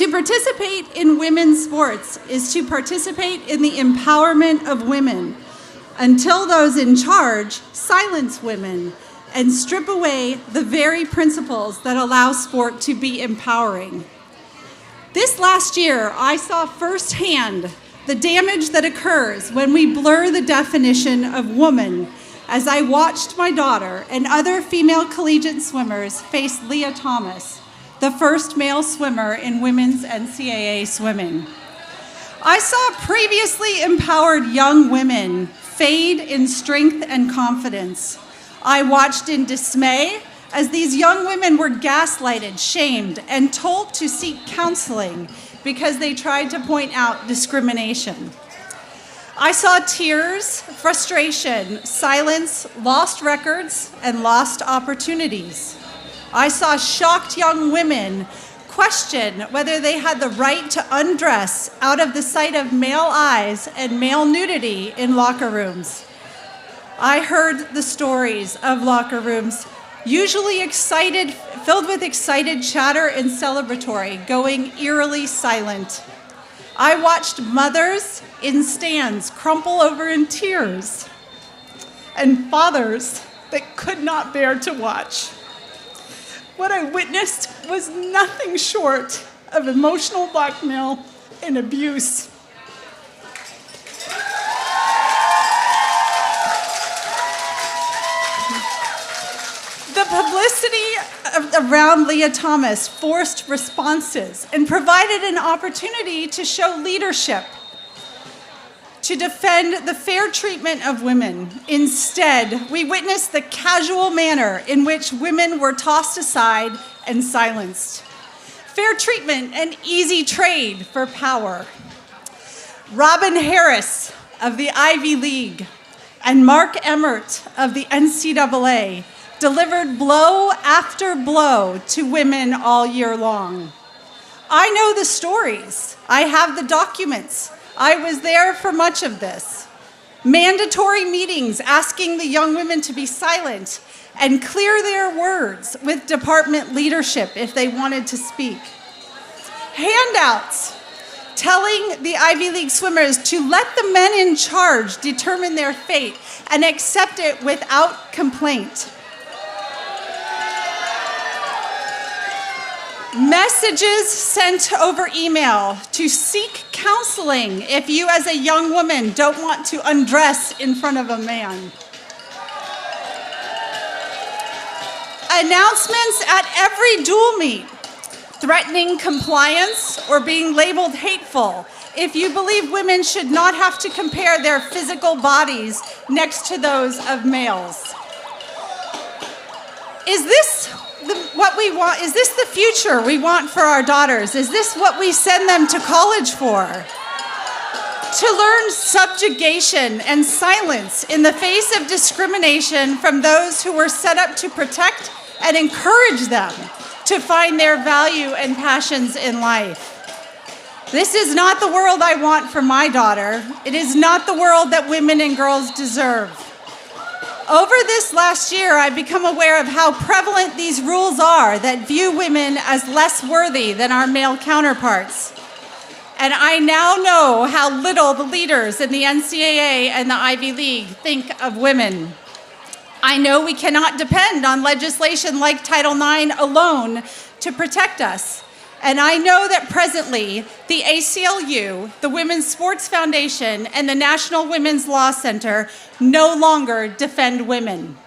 To participate in women's sports is to participate in the empowerment of women until those in charge silence women and strip away the very principles that allow sport to be empowering. This last year, I saw firsthand the damage that occurs when we blur the definition of woman as I watched my daughter and other female collegiate swimmers face Leah Thomas, the first male swimmer in women's NCAA swimming. I saw previously empowered young women fade in strength and confidence. I watched in dismay as these young women were gaslighted, shamed, and told to seek counseling because they tried to point out discrimination. I saw tears, frustration, silence, lost records, and lost opportunities. I saw shocked young women question whether they had the right to undress out of the sight of male eyes and male nudity in locker rooms. I heard the stories of locker rooms, usually excited, filled with excited chatter and celebratory, going eerily silent. I watched mothers in stands crumple over in tears, and fathers that could not bear to watch. What I witnessed was nothing short of emotional blackmail and abuse. The publicity around Leah Thomas forced responses and provided an opportunity to show leadership, to defend the fair treatment of women. Instead, we witnessed the casual manner in which women were tossed aside and silenced. Fair treatment and easy trade for power. Robin Harris of the Ivy League and Mark Emmert of the NCAA delivered blow after blow to women all year long. I know the stories. I have the documents. I was there for much of this. Mandatory meetings asking the young women to be silent and clear their words with department leadership if they wanted to speak. Handouts telling the Ivy League swimmers to let the men in charge determine their fate and accept it without complaint. Messages sent over email to seek counseling if you as a young woman don't want to undress in front of a man. Announcements at every dual meet, threatening compliance or being labeled hateful if you believe women should not have to compare their physical bodies next to those of males. Is this what we want? Is this the future we want for our daughters? Is this what we send them to college for? To learn subjugation and silence in the face of discrimination from those who were set up to protect and encourage them to find their value and passions in life. This is not the world I want for my daughter. It is not the world that women and girls deserve. Over this last year, I've become aware of how prevalent these rules are that view women as less worthy than our male counterparts. And I now know how little the leaders in the NCAA and the Ivy League think of women. I know we cannot depend on legislation like Title IX alone to protect us. And I know that presently, the ACLU, the Women's Sports Foundation, and the National Women's Law Center no longer defend women.